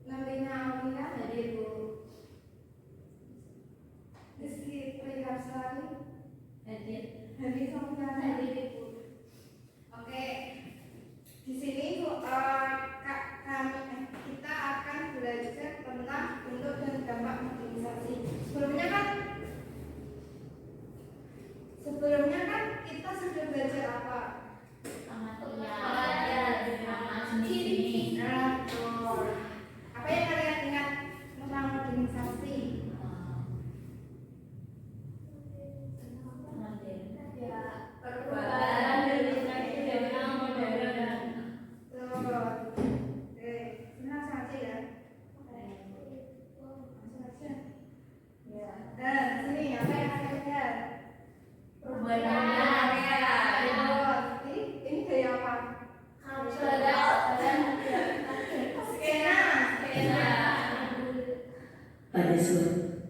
Namanya Aulia hadir Bu. Rizky Priharsari hadir. Hadir sama hadir Bu. Oke. Di sini Bu, kita akan belajar tentang bentuk dan dampak modernisasi. Sebelumnya kan kita sudah belajar apa? Apa yang kalian ingat tentang modernisasi? Ya, perubahan dari tradisional modern. Oke, senang saja ya. Langsung aja. Ya. Sini apa yang kalian lihat? Perubahan area. Ini dari apa? Skena. Pada suatu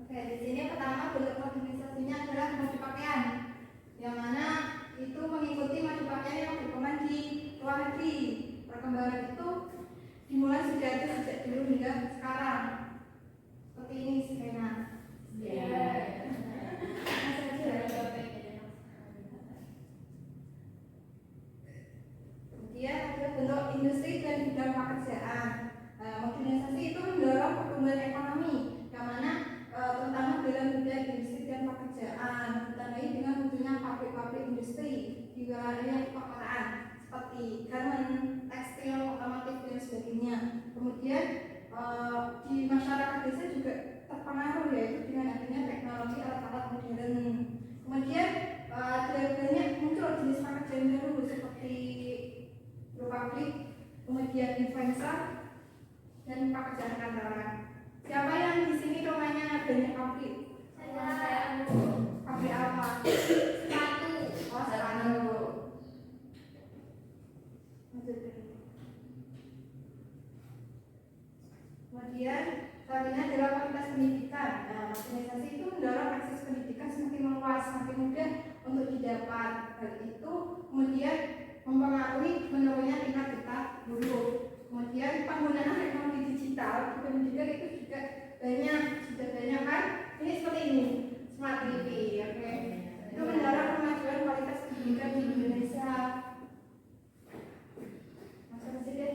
Oke, di sini pertama bentuk modernisasinya adalah mode pakaian, yang mana itu mengikuti mode pakaian yang berkembang di luar negeri. Perkembangan itu dimulai sejak dulu hingga sekarang. Seperti ini skena. Kemudian ada bentuk industri dan bidang pekerjaan. Modernisasi itu mendorong pertumbuhan ekonomi, yang mana terutama dalam bidang industri dan pekerjaan, ditandai dengan munculnya pabrik-pabrik industri di wilayah perkotaan seperti garmen, tekstil, otomotif dan sebagainya. Kemudian di masyarakat desa juga terpengaruh yaitu dengan adanya teknologi alat-alat modern. Kemudian banyak muncul jenis pekerjaan baru seperti pabrik, kemudian influencer dan pekerjaan kantoran. Siapa yang di sini rumahnya banyak pabrik? Saya. Pabrik apa? Sepatu. Oh, sepatu. Kemudian selanjutnya adalah kualitas pendidikan. Modernisasi itu mendorong akses pendidikan semakin meluas, semakin mudah untuk didapat. Hal itu kemudian mempengaruhi menurunnya tingkat getah guru. Kemudian penggunaan teknologi digital di pendidikan itu juga sudah banyak kan? Ini seperti ini, smart TV, oke? Itu mendorong kemajuan kualitas pendidikan di Indonesia. Masuk aja deh.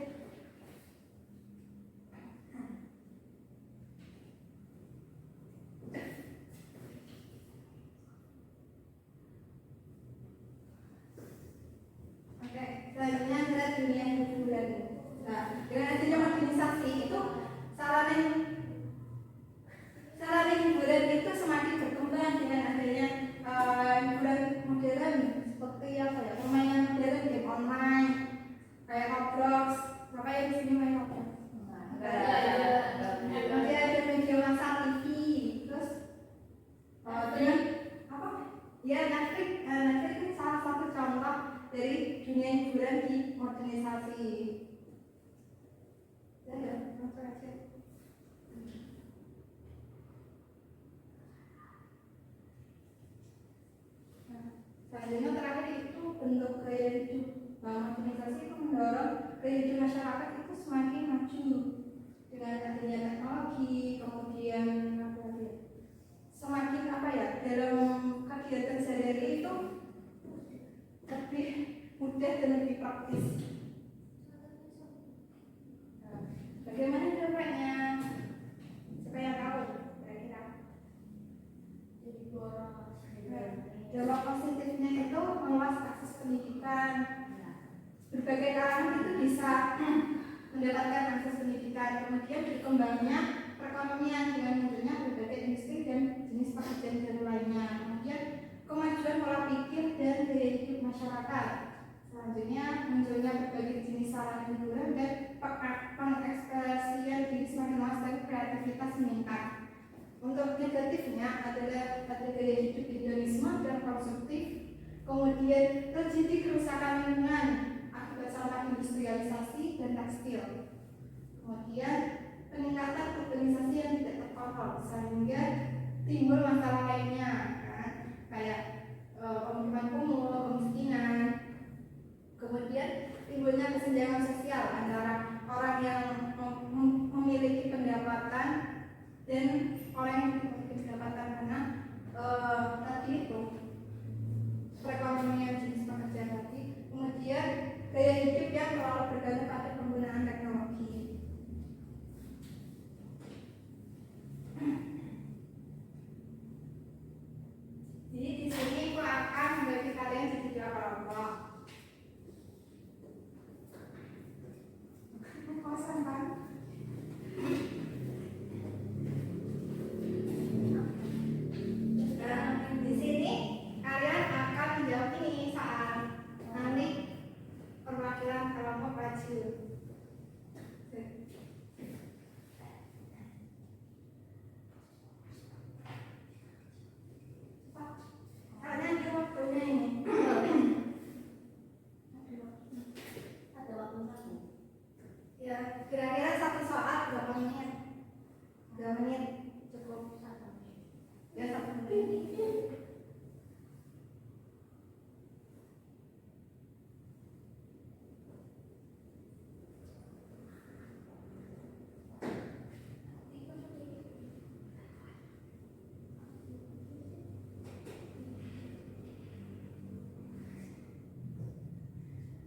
Selanjutnya adalah dunia hiburan. Nah, dengan adanya modernisasi itu sarana hiburan itu semakin berkembang dengan adanya hiburan modern seperti apa ya, permainan modern, game online kayak Roblox. Siapa yang di sini main Roblox? Kemudian ada media massa TV, terus dengan apa? Ya Netflix itu salah satu contoh dari dunia hiburan di modernisasi. Langsung aja. Selanjutnya terakhir itu bentuk gaya hidup. Modernisasi itu mendorong gaya hidup masyarakat itu semakin maju dengan adanya teknologi, kemudian semakin dalam kegiatan sehari-hari itu lebih mudah dan lebih praktis. Bagaimana dampaknya? Siapa yang tahu? Kira-kira. Jadi boros. Dampak positifnya itu meluas akses pendidikan. Berbagai kalangan itu bisa mendapatkan akses pendidikan. Kemudian berkembangnya perekonomian dengan munculnya berbagai industri dan jenis pekerjaan baru lainnya. Kemudian kemajuan pola pikir dan gaya hidup masyarakat. Selanjutnya munculnya berbagai jenis sarana hiburan dan pengekspresian diri semakin luas dan kreativitas meningkat. Untuk negatifnya adalah ada gaya hidup hedonisme dan konsumtif, kemudian terjadi kerusakan lingkungan akibat sampah industrialisasi dan tekstil. Kemudian peningkatan urbanisasi yang tidak terkontrol sehingga timbul masalah lainnya kan, kayak pemukiman kumuh, kemiskinan. Kemudian timbulnya kesenjangan sosial antara orang yang memiliki pendapatan dan orang yang tidak memiliki pendapatan karena tadi itu perekonomian jenis pekerjaan tadi, kemudian gaya hidup yang terlalu bergantung pada penggunaan teknologi. Jadi di sini aku akan membagi kalian jadi 3 kelompok. Kosong kan? Di sini kalian akan menjawab ini saat nanti perwakilan kelompok maju. Kalian di waktunya ini. Ada waktu satu. Ya, kira-kira satu soal berapa menit? 2 menit cukup. Ya, 1 menit.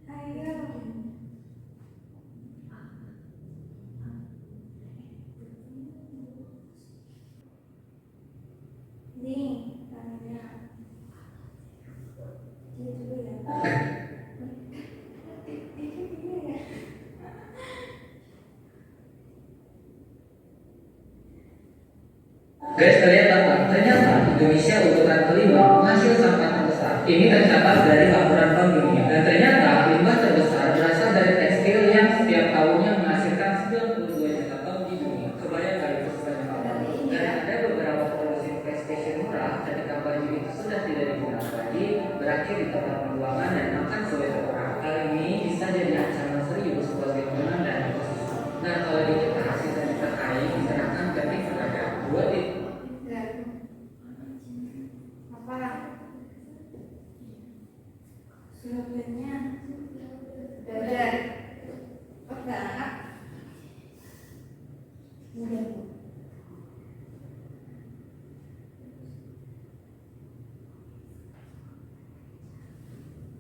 Ayo. Nih, tanya. Ini dulu ya. Guys, kalian tahu nggak? Ternyata Indonesia urutan kelima penghasil sampah terbesar. Ini tercatat dari laporan Bank Dunia. Dan ternyata limbah terbesar berasal dari tekstil yang setiap tahunnya menghasilkan 92 juta ton di dunia. Kebayang nggak itu sebanyak apa? Dan ada beberapa produksi fast fashion murah ketika baju itu sudah tidak digunakan lagi, berakhir di tempat pembuangan dan makan sebagai orang. Hal ini bisa jadi ancaman serius buat lingkungan dan ekosistem. Nah, kalau di kita sisa-sisa kain diserahkan ke negara buat Apa? Slogannya Dadar. Otak.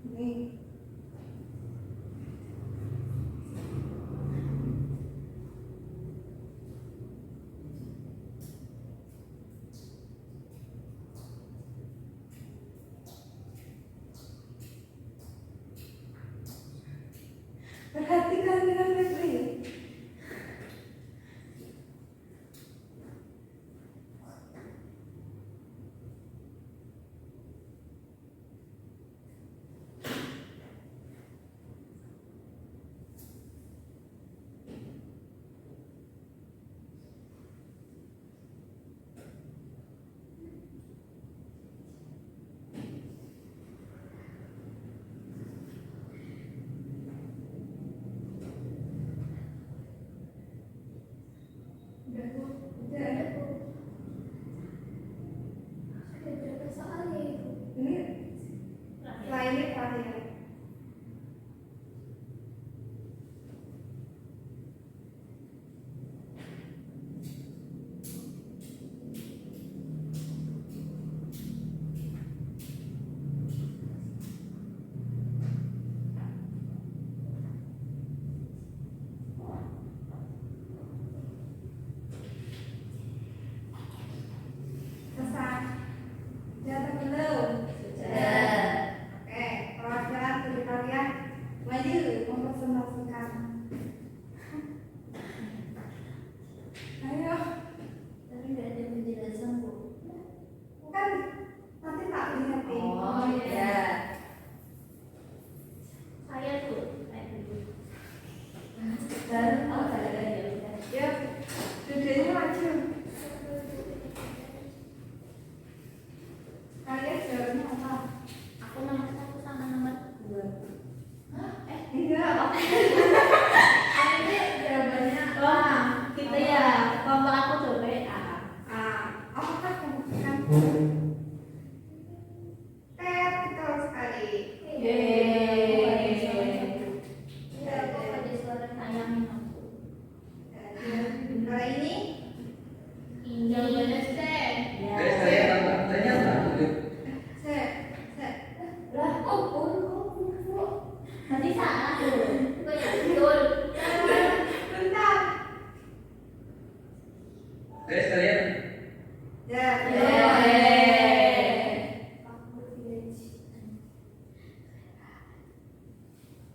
Nih. Perhatikan dengan baik-baik.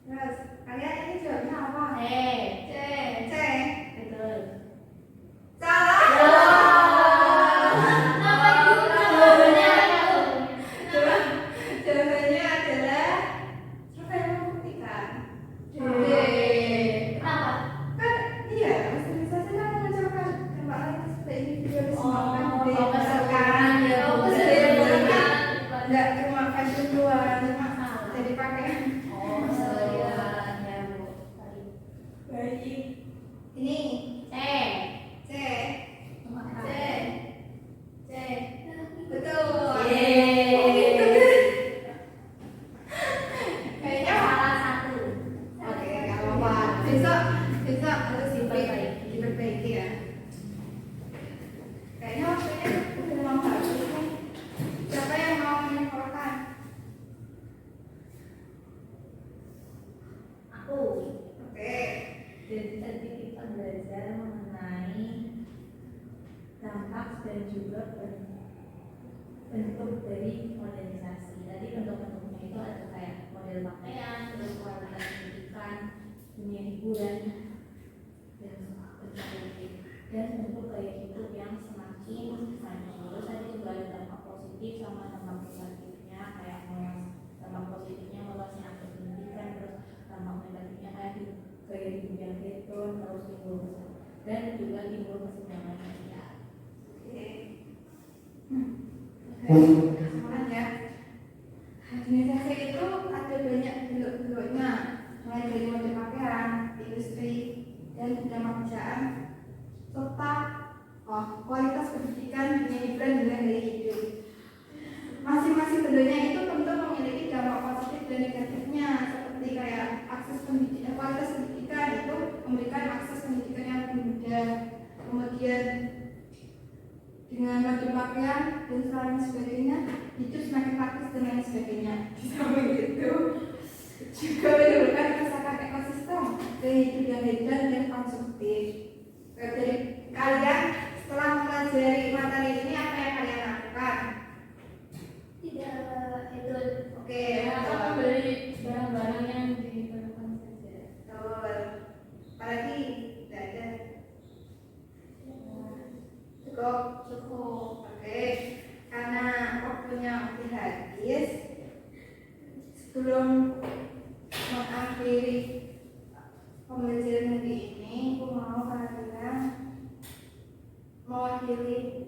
Terus kalian ini jawabnya apa? C. C. Betul. Salah. Apa itu? Jawabannya apa itu? Jawabannya adalah survei membuktikan. D. Kenapa? Kan iya, sterilisasi kan mengucapkan tembak lantas pada individu yang disebabkan D. Oh, Berdasarkan ya, D. berdasarkan. Enggak cuma fashion doang, cuma jadi pakaian. Oh, sekalian ya, Bu. Baik. Baik. Ini C. C. Nomor C. C. Betul. Yeay. Oh, gitu kan? Kayaknya Salah satu. oke, nggak apa-apa. Besok harus Diperbaiki. diperbaiki ya. Kayaknya waktunya udah mau habis nih. Siapa yang mau menyekolahkan? Aku. Oke. Jadi tadi kita belajar mengenai dampak dan juga bentuk dari modernisasi. Tadi bentuk-bentuknya itu ada kayak model pakaian, terus kualitas pendidikan, dunia hiburan, dan bentuk gaya hidup yang semakin maju. Terus tadi juga ada dampak positif sama dampak negatifnya, kayak dampak positifnya meluasnya akses pendidikan, terus dampak negatifnya kayak gaya hidup yang hedon, terus timbul dan juga timbul kesenjangan sosial. Oke. Semangat ya. Organisasi itu ada banyak bentuk-bentuknya, mulai dari model pakaian, industri, dan bidang pekerjaan, serta kualitas pendidikan, dunia hiburan, dan gaya hidup. Masing-masing bentuknya itu tentu memiliki dampak positif dan negatifnya, seperti kayak akses pendidikan, kualitas pendidikan itu memberikan akses pendidikan yang lebih mudah, kemudian dengan model pakaian dan lain sebagainya, hidup semakin praktis dan lain sebagainya. Sampai itu juga menimbulkan kerusakan ekosistem, gaya hidup yang hedon dan konsumtif. Dari kalian setelah mempelajari materi ini apa yang kalian lakukan? Tidak hedon. Oke, Atau betul. membeli barang-barang yang diperlukan saja. Betul. Apalagi tidak ada. Cukup. Oke. Karena waktunya udah habis, sebelum mengakhiri pembelajaran hari ini, aku mau kalian mewakili